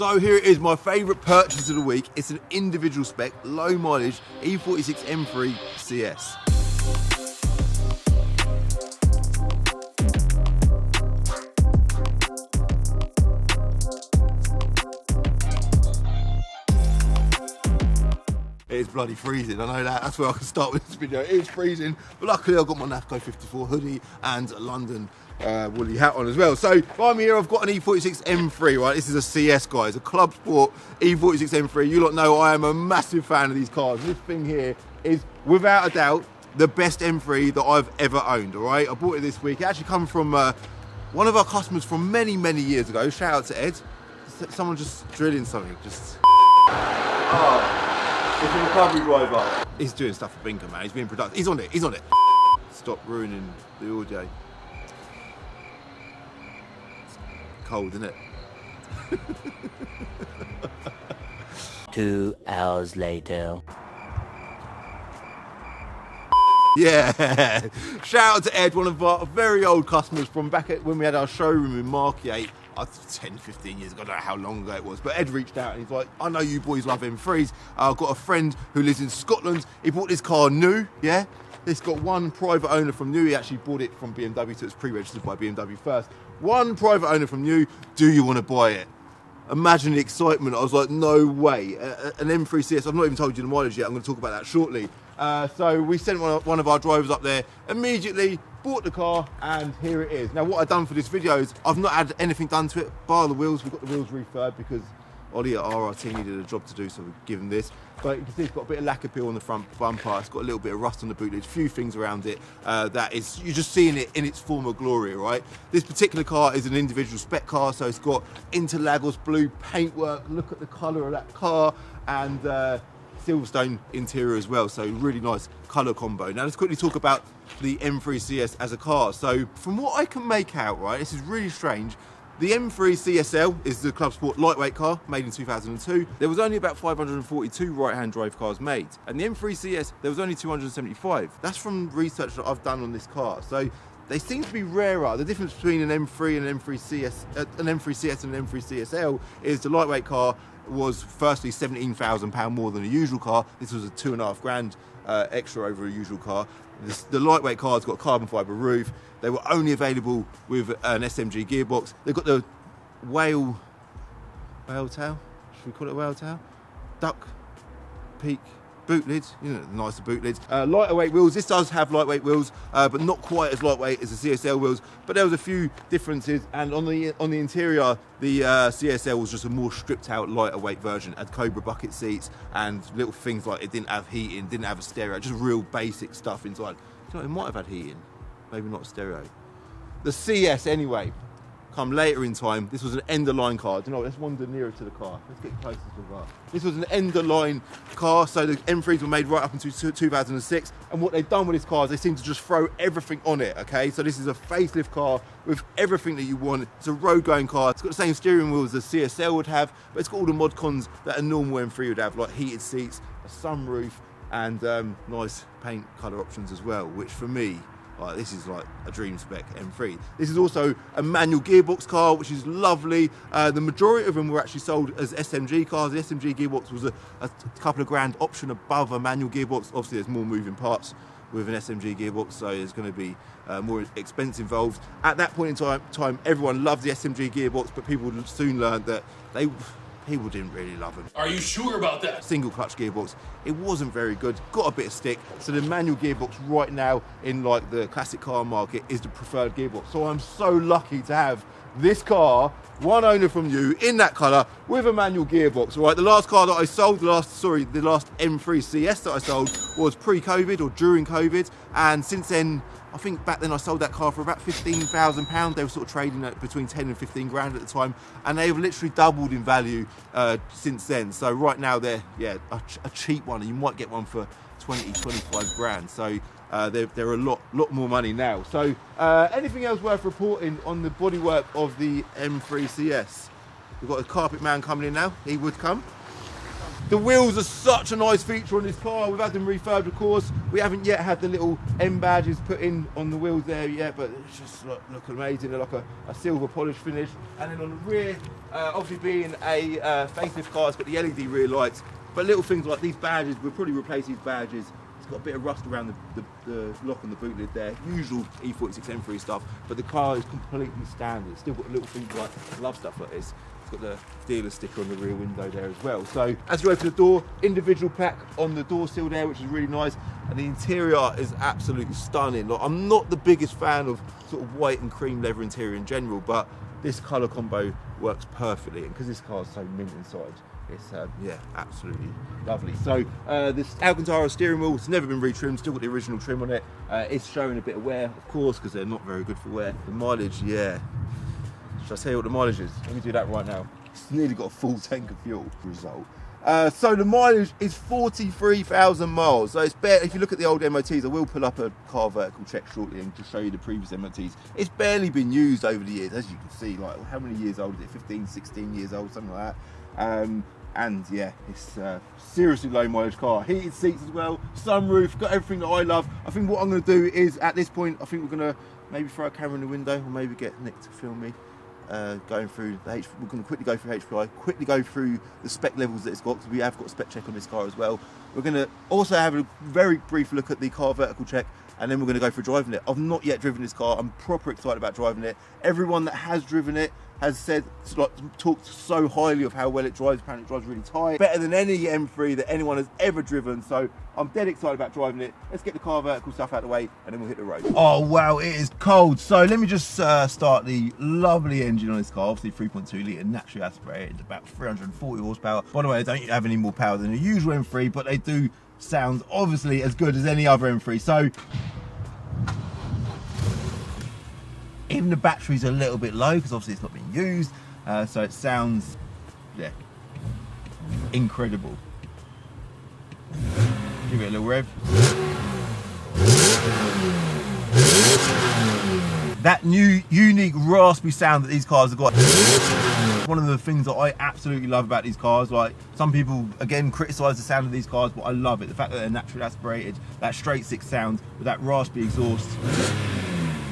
So here it is, my favourite purchase of the week. It's an individual spec, low mileage E46 M3 CS. It's bloody freezing, I know that. That's where I can start with this video. It is freezing, but luckily I've got my NAFCO 54 hoodie and a London woolly hat on as well. So behind me here, I've got an E46 M3, right? This is a CS, guys, a Club Sport E46 M3. You lot know I am a massive fan of these cars. This thing here is, without a doubt, the best M3 that I've ever owned, all right? I bought it this week. It actually comes from one of our customers from many, many years ago. Shout out to Ed. Someone just drilling something, just... Oh. It's a recovery driver. He's doing stuff for Binker, man. He's being productive. He's on it. He's on it. Stop ruining the audio. It's cold, isn't it? 2 hours later. Yeah. Shout out to Ed, one of our very old customers from back at when we had our showroom in Markyate. 10, 15 years ago, I don't know how long ago it was, but Ed reached out and he's like, I know you boys love M3s. I've got a friend who lives in Scotland. He bought this car new, yeah? It's got one private owner from new. He actually bought it from BMW, so it's pre-registered by BMW first. One private owner from new. Do you want to buy it? Imagine the excitement. I was like, no way. An M3 CS, I've not even told you the mileage yet. I'm going to talk about that shortly. So we sent one of our drivers up there immediately, bought the car, and here it is. Now what I've done for this video is I've not had anything done to it, bar the wheels. We've got the wheels refurbed because Ollie at RRT needed a job to do, so we've given this. But you can see it's got a bit of lacquer peel on the front bumper. It's got a little bit of rust on the bootledge, a few things around it that is, you're just seeing it in its former glory, right? This particular car is an individual spec car, so it's got Interlagos blue paintwork. Look at the colour of that car, and Silverstone interior as well, so really nice colour combo. Now let's quickly talk about the M3 CS as a car. So from what I can make out, right, this is really strange. The M3 CSL is the Club Sport lightweight car, made in 2002. There was only about 542 right-hand drive cars made. And the M3 CS, there was only 275. That's from research that I've done on this car. So they seem to be rarer. The difference between an M3 and an M3 CS, an M3 CS and an M3 CSL is the lightweight car was firstly £17,000 more than a usual car. This was a £2.5 grand extra over a usual car. The lightweight car's got a carbon fibre roof. They were only available with an SMG gearbox. They've got the whale tail, should we call it whale tail? Duck peak boot lid, you know, the nicer boot lids. Lighter weight wheels. This does have lightweight wheels, but not quite as lightweight as the CSL wheels. But there was a few differences, and on the interior, the CSL was just a more stripped out, lighter weight version. It had Cobra bucket seats and little things like it didn't have heating, didn't have a stereo, just real basic stuff inside. You know, it might have had heating, maybe not stereo. The CS anyway, come later in time. This was an end-of-line car. You know, let's wander nearer to the car. Let's get closer to the car. This was an end-of-line car, so the M3s were made right up until 2006. And what they've done with this car is they seem to just throw everything on it, okay? So this is a facelift car with everything that you want. It's a road-going car. It's got the same steering wheel as the CSL would have, but it's got all the mod cons that a normal M3 would have, like heated seats, a sunroof, and nice paint colour options as well, which for me, this is like a dream spec M3. This is also a manual gearbox car, which is lovely. The majority of them were actually sold as SMG cars. The SMG gearbox was a couple of grand option above a manual gearbox. Obviously, there's more moving parts with an SMG gearbox, so there's going to be more expense involved. At that point in time, everyone loved the SMG gearbox, but people soon learned that people didn't really love them. Are you sure about that? Single clutch gearbox, it wasn't very good, got a bit of stick. So the manual gearbox right now in like the classic car market is the preferred gearbox. So I'm so lucky to have this car, one owner from you, in that colour with a manual gearbox. All right, the last car that I sold, the last M3 CS that I sold was pre-COVID or during COVID, and since then, I think back then I sold that car for about £15,000. They were sort of trading at between 10 and 15 grand at the time, and they've literally doubled in value since then. So right now they're a cheap one, and you might get one for 20, 25 grand. So they're a lot more money now. So anything else worth reporting on the bodywork of the M3 CS? We've got a carpet man coming in now. He would come. The wheels are such a nice feature on this car. We've had them refurbed, of course. We haven't yet had the little M badges put in on the wheels there yet, but it's just look amazing. They're like a silver polish finish. And then on the rear, obviously being a facelift car, it's got the LED rear lights. But little things like these badges, we'll probably replace these badges. It's got a bit of rust around the lock on the boot lid there. Usual E46 M3 stuff, but the car is completely standard. It's still got little things like love stuff like this. Got the dealer sticker on the rear window there as well. So as you open the door, individual plaque on the door sill there, which is really nice, and the interior is absolutely stunning. Like, I'm not the biggest fan of sort of white and cream leather interior in general, but this colour combo works perfectly, and because this car is so mint inside, it's yeah, absolutely lovely. So this Alcantara steering wheel, it's never been retrimmed, still got the original trim on it. It's showing a bit of wear, of course, because they're not very good for wear. The mileage, yeah. Should I tell you what the mileage is? Let me do that right now. It's nearly got a full tank of fuel result. So the mileage is 43,000 miles. So it's bare, if you look at the old MOTs, I will pull up a car vertical check shortly and just show you the previous MOTs. It's barely been used over the years, as you can see. Like, how many years old is it? 15, 16 years old, something like that. And yeah, it's a seriously low mileage car. Heated seats as well, sunroof, got everything that I love. I think what I'm going to do is, at this point, I think we're going to maybe throw a camera in the window, or maybe get Nick to film me. Going through the we're going to quickly go through HPI, quickly go through the spec levels that it's got, because we have got a spec check on this car as well. We're going to also have a very brief look at the car vertical check, and then we're going to go for driving it. I've not yet driven this car. I'm proper excited about driving it. Everyone that has driven it has said, like, talked so highly of how well it drives. Apparently it drives really tight, better than any M3 that anyone has ever driven. So I'm dead excited about driving it. Let's get the car vertical stuff out of the way, and then we'll hit the road. Oh wow, it is cold. So let me just start the lovely engine on this car. Obviously 3.2 litre naturally aspirated, about 340 horsepower. By the way, they don't have any more power than a usual M3, but they do sound obviously as good as any other M3. So even the battery's a little bit low because obviously it's not being used, so it sounds, yeah, incredible. Give it a little rev. That new unique raspy sound that these cars have got. One of the things that I absolutely love about these cars, like, some people again criticise the sound of these cars, but I love it. The fact that they're naturally aspirated, that straight six sound with that raspy exhaust.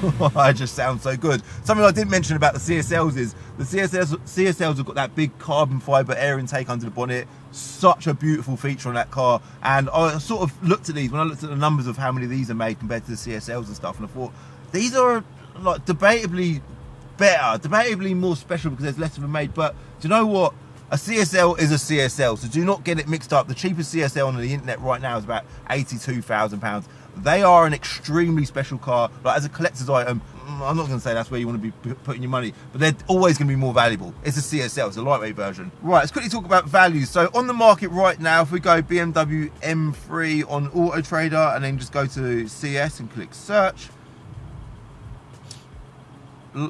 It just sounds so good. Something I didn't mention about the CSLs is the CSLs have got that big carbon fibre air intake under the bonnet. Such a beautiful feature on that car. And I sort of looked at these when I looked at the numbers of how many of these are made compared to the CSLs and stuff, and I thought these are like debatably better, debatably more special because there's less of them made. But do you know what? A CSL is a CSL, so do not get it mixed up. The cheapest CSL on the internet right now is about £82,000. They are an extremely special car. Like, as a collector's item, I'm not going to say that's where you want to be putting your money, but they're always going to be more valuable. It's a CSL, it's a lightweight version. Right, let's quickly talk about values. So on the market right now, if we go BMW M3 on Auto Trader and then just go to CS and click search,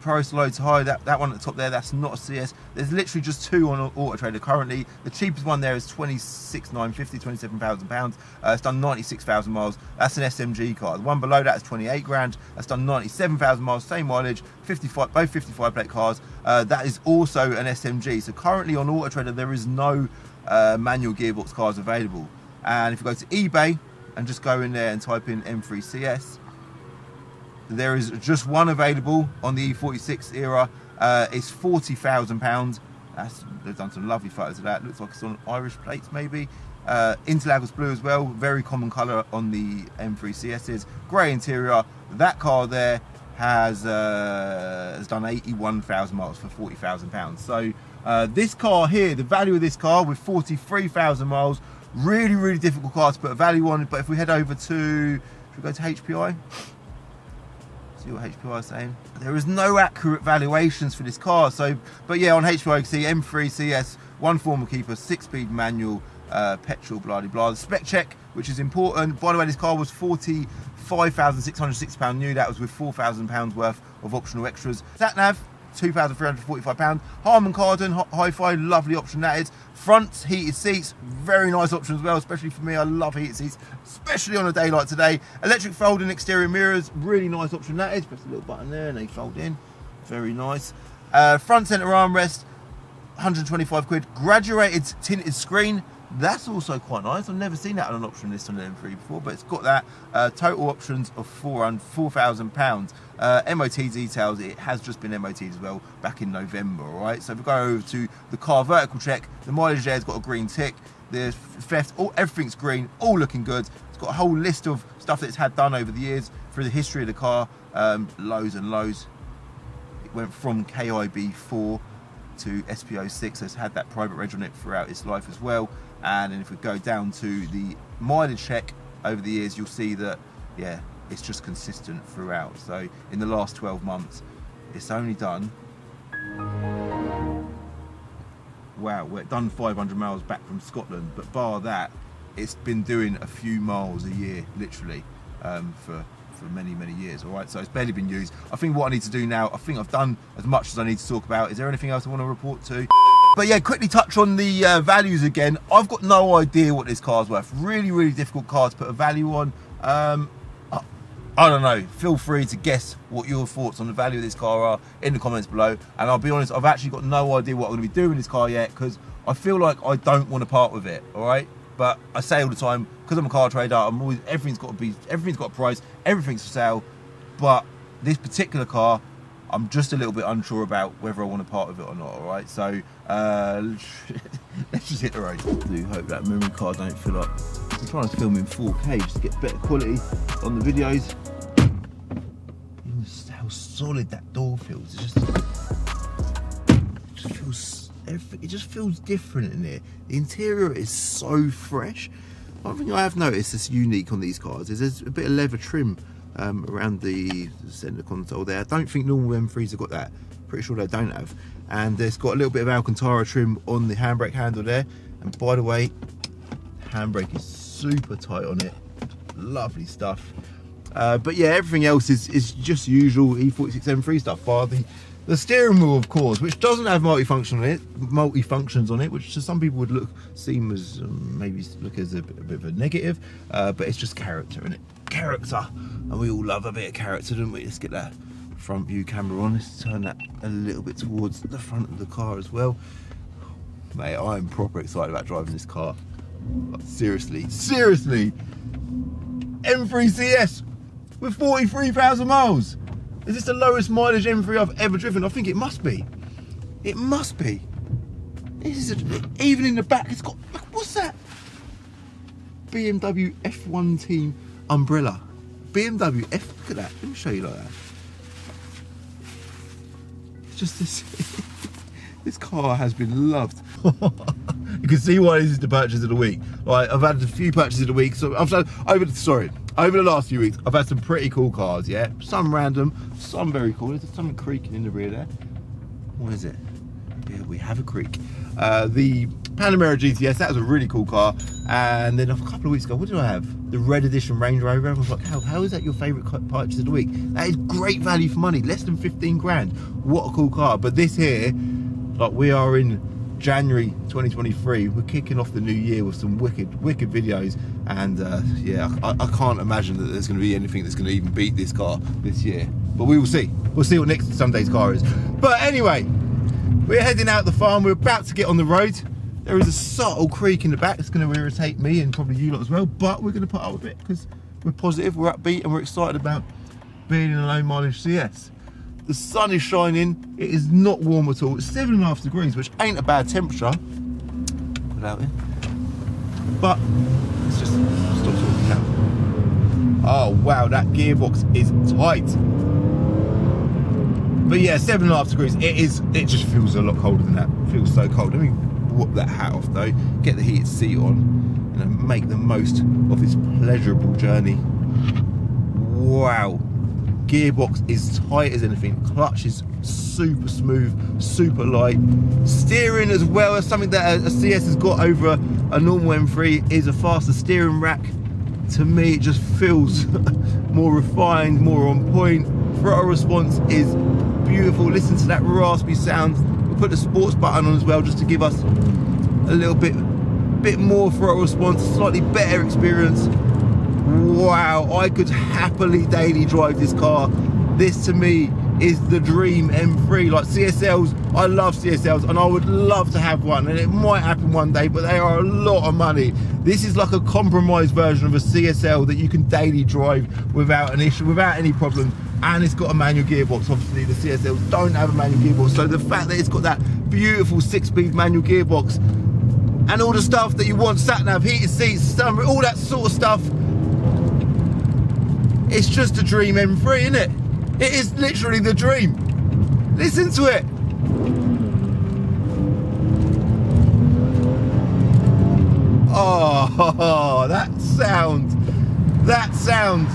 price loads high, that one at the top there, that's not a CS. There's literally just two on Auto Trader currently. The cheapest one there is 26,950, £27,000. It's done 96,000 miles. That's an SMG car. The one below that is 28 grand. That's done 97,000 miles, same mileage, 55, both 55 plate cars. That is also an SMG. So currently on Auto Trader there is no manual gearbox cars available. And if you go to eBay and just go in there and type in M3 CS, there is just one available on the E46 era. It's £40,000. They've done some lovely photos of that. Looks like it's on Irish plates maybe. Interlagos blue as well. Very common colour on the M3 CSs. Grey interior. That car there has done 81,000 miles for £40,000. So this car here, the value of this car with 43,000 miles, really, really difficult car to put a value on. But if we head over to, should we go to HPI? See what HPI is saying. There is no accurate valuations for this car. So, but yeah, on HPI you can see M3 CS, one former keeper, 6-speed manual, petrol, blah, blah, blah. The spec check, which is important. By the way, this car was £45,660 new. That was with £4,000 worth of optional extras. Sat nav, £2,345. Harman Kardon, hi-fi, lovely option that is. Front heated seats, very nice option as well, especially for me. I love heated seats, especially on a day like today. Electric folding exterior mirrors, really nice option that is. Press a little button there and they fold in, very nice. Front centre armrest, 125 quid. Graduated tinted screen, That's also quite nice. I've never seen that on an option list on an M3 before, but it's got that. Total options of £4,000. MOT details, it has just been MOT as well back in November, all right? So if we go over to the car vertical check, the mileage there has got a green tick. The theft, everything's green, all looking good. It's got a whole list of stuff that it's had done over the years through the history of the car, lows and lows. It went from KIB4 to SPO6, so it's had that private reg on it throughout its life as well. And then if we go down to the mileage check over the years, you'll see that, yeah, it's just consistent throughout. So in the last 12 months, it's only done, wow, we're done 500 miles back from Scotland, but bar that, it's been doing a few miles a year, literally, for many years, all right? So it's barely been used. I think what I need to do now, I think I've done as much as I need to talk about. Is there anything else I want to report to? But yeah, quickly touch on the values again. I've got no idea what this car's worth. Really difficult car to put a value on. I don't know, feel free to guess what your thoughts on the value of this car are in the comments below. And I'll be honest, I've actually got no idea what I'm going to be doing with this car yet, because I feel like I don't want to part with it, all right? But I say all the time, because I'm a car trader, I'm always, everything's got a price, everything's for sale. But this particular car, I'm just a little bit unsure about whether I want to part with it or not, all right? So let's just hit the road. I do hope that memory card don't fill up. I'm trying to film in 4K just to get better quality on the videos. Even how solid that door feels. It just feels different in here. The interior is so fresh. One thing I have noticed that's unique on these cars is there's a bit of leather trim around the centre console there. I don't think normal M3s have got that. Pretty sure they don't have. And it's got a little bit of Alcantara trim on the handbrake handle there. And by the way, handbrake is super tight on it. Lovely stuff. But yeah, everything else is just usual E46 M3 stuff, bar the steering wheel, of course, which doesn't have multi-functions on it, which to some people would seem as maybe look as a bit of a negative, but it's just character, isn't it? Character, and we all love a bit of character, don't we? Let's get that front view camera on. Let's turn that a little bit towards the front of the car as well. Mate, I'm proper excited about driving this car. Like, seriously, M3 CS with 43,000 miles. Is this the lowest mileage M3 I've ever driven? I think it must be. It must be. This is even in the back, it's got, look, what's that? BMW F1 team umbrella. BMW F, look at that. Let me show you like that. It's just this. This car has been loved. You can see why this is the purchase of the week. Right, I've had a few purchases of the week. So I've had over the last few weeks, I've had some pretty cool cars. Yeah, some random, some very cool. There's something creaking in the rear there. What is it? Yeah, we have a creak. The Panamera GTS, that was a really cool car. And then a couple of weeks ago, what did I have? The red edition Range Rover. I was like, how is that your favourite purchase of the week? That is great value for money, less than 15 grand. What a cool car. But this here, like, we are in January 2023, we're kicking off the new year with some wicked videos, and yeah, I can't imagine that there's going to be anything that's going to even beat this car this year, but we will see. We'll see what next Sunday's car is. But anyway, we're heading out the farm. We're about to get on the road. There is a subtle creak in the back that's going to irritate me and probably you lot as well, but we're going to put up with it because we're positive, we're upbeat, and we're excited about being in a low mileage CS. The sun is shining, it is not warm at all. It's 7.5 degrees, which ain't a bad temperature. Put out here. But let's just stop talking now. Oh wow, that gearbox is tight. But yeah, 7.5 degrees. It just feels a lot colder than that. It feels so cold. Let me whoop that hat off though, get the heated seat on, and make the most of this pleasurable journey. Wow. Gearbox is tight as anything. Clutch is super smooth, super light. Steering as well as something that a CS has got over a normal M3 is a faster steering rack. To me, it just feels more refined, more on point. Throttle response is beautiful. Listen to that raspy sound. We'll put the sports button on as well, just to give us a little bit more throttle response, slightly better experience. Wow, I could happily daily drive this car. This to me is the dream M3. Like CSLs, I love CSLs and I would love to have one, and it might happen one day, but they are a lot of money. This is like a compromised version of a CSL that you can daily drive without an issue, without any problem, and it's got a manual gearbox. Obviously the CSLs don't have a manual gearbox, so the fact that it's got that beautiful 6-speed manual gearbox and all the stuff that you want, sat nav, heated seats, sunroof, all that sort of stuff, it's just a dream M3, isn't it? It is literally the dream. Listen to it. Oh, that sound. That sound.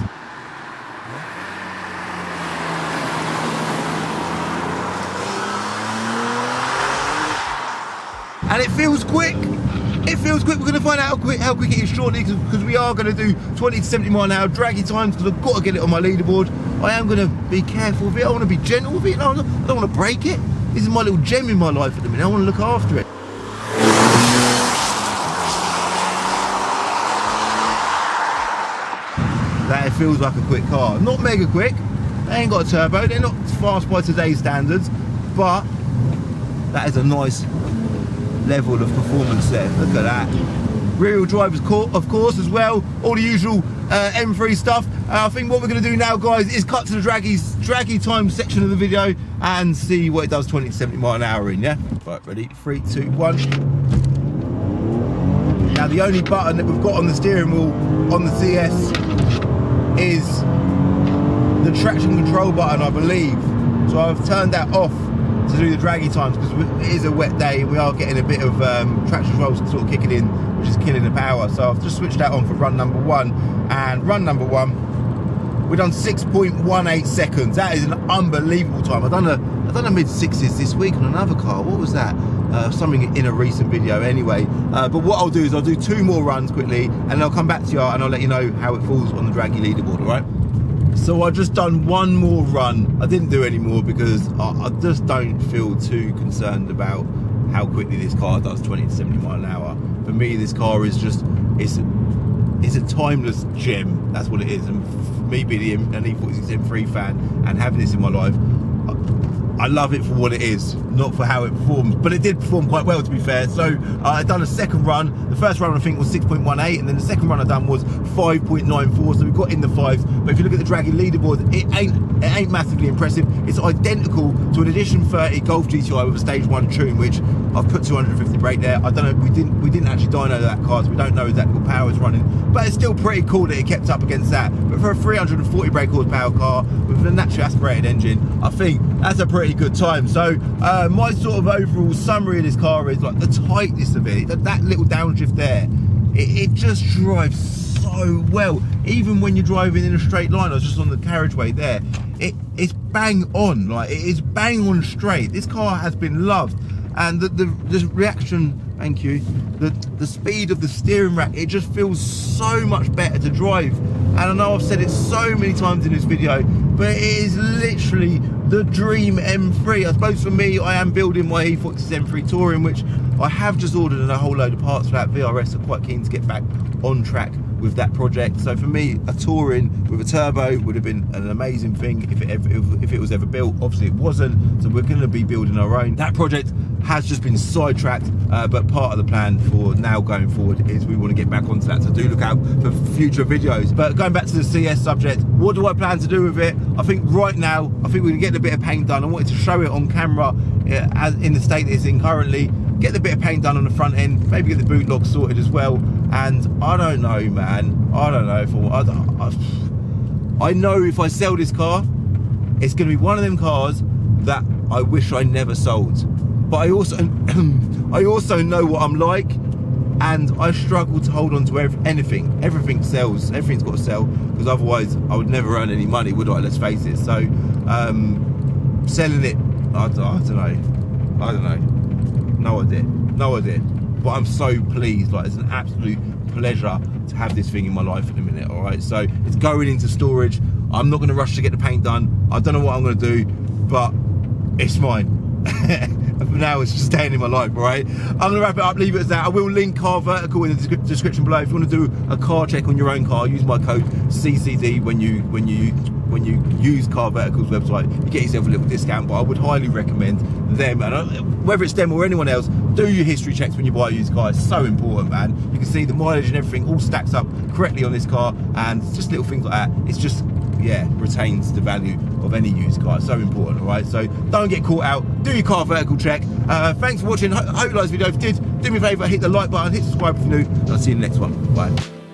And it feels quick. It feels quick. We're going to find out how quick it is shortly, because we are going to do 20 to 70 mile an hour draggy times, because I've got to get it on my leaderboard. I am going to be careful with it. I want to be gentle with it. I don't want to break it. This is my little gem in my life at the minute. I want to look after it. That it feels like a quick car. Not mega quick. They ain't got a turbo. They're not fast by today's standards, but that is a nice level of performance there. Look at that. Rear-wheel drive, of course, as well. All the usual M3 stuff. I think what we're going to do now, guys, is cut to the draggy time section of the video and see what it does 20 to 70 mile an hour in, yeah? Right, ready? 3, 2, 1. Now, the only button that we've got on the steering wheel on the CS is the traction control button, I believe. So I've turned that off to do the draggy times, because it is a wet day and we are getting a bit of traction control sort of kicking in, which is killing the power. So I've just switched that on for run number 1, and run number 1 we've done 6.18 seconds. That is an unbelievable time. I've done a mid-6s this week on another car. What was that? Something in a recent video anyway. But what I'll do is I'll do 2 more runs quickly, and I'll come back to you and I'll let you know how it falls on the draggy leaderboard, all right? So I've just done 1 more run. I didn't do any more because I just don't feel too concerned about how quickly this car does 20 to 70 mile an hour. For me, this car is just, it's a timeless gem. That's what it is. And for me being an E46 M3 fan and having this in my life, I love it for what it is, not for how it performs. But it did perform quite well, to be fair. So I've done a second run. The first run I think was 6.18, and then the second run I done was 5.94. So we got in the 5s. But if you look at the draggy leaderboard, it ain't massively impressive. It's identical to an Edition 30 Golf GTI with a stage 1 tune, which I've put 250 brake there. I don't know. We didn't actually dyno that car, so we don't know exactly what power it's running. But it's still pretty cool that it kept up against that. But for a 340 brake horsepower car with a naturally aspirated engine, I think that's a pretty good time. So my sort of overall summary of this car is like the tightness of it, that little downshift there, it just drives so well. Even when you're driving in a straight line, I was just on the carriageway there, it's bang on, like it is bang on straight. This car has been loved, and the reaction, thank you, the speed of the steering rack, it just feels so much better to drive. And I know I've said it so many times in this video, but it is literally the dream M3. I suppose for me, I am building my E46 M3 Touring, which I have just ordered, and a whole load of parts for that VRS. So quite keen to get back on track with that project. So for me, a Touring with a turbo would have been an amazing thing if it was ever built. Obviously it wasn't, so we're going to be building our own. That project has just been sidetracked, but part of the plan for now going forward is we want to get back onto that, so do look out for future videos. But going back to the CS subject, what do I plan to do with it? I think right now, I think we're going to get a bit of paint done. I wanted to show it on camera as in the state that it's in currently, get the bit of paint done on the front end, maybe get the boot lock sorted as well. And I don't know, man, I don't know if I know if I sell this car, it's going to be one of them cars that I wish I never sold. But I also know what I'm like, and I struggle to hold on to anything. Everything sells, everything's got to sell, because otherwise I would never earn any money, would I? Let's face it. So selling it, I don't know, no idea. But I'm so pleased, like it's an absolute pleasure to have this thing in my life in a minute. All right, so it's going into storage. I'm not going to rush to get the paint done. I don't know what I'm going to do, but it's mine. For now, it's just staying in my life, all right? I'm going to wrap it up, leave it as that. I will link Car Vertical in the description below. If you want to do a car check on your own car, use my code CCD when you when you use Car Vertical's website, you get yourself a little discount, but I would highly recommend them, and whether it's them or anyone else, do your history checks when you buy a used car. It's so important, man. You can see the mileage and everything all stacks up correctly on this car, and just little things like that. It's just, yeah, retains the value of any used car. It's so important, all right? So don't get caught out. Do your Car Vertical check. Thanks for watching. Hope you liked this video. If you did, do me a favour, hit the like button, hit subscribe if you're new, and I'll see you in the next one. Bye.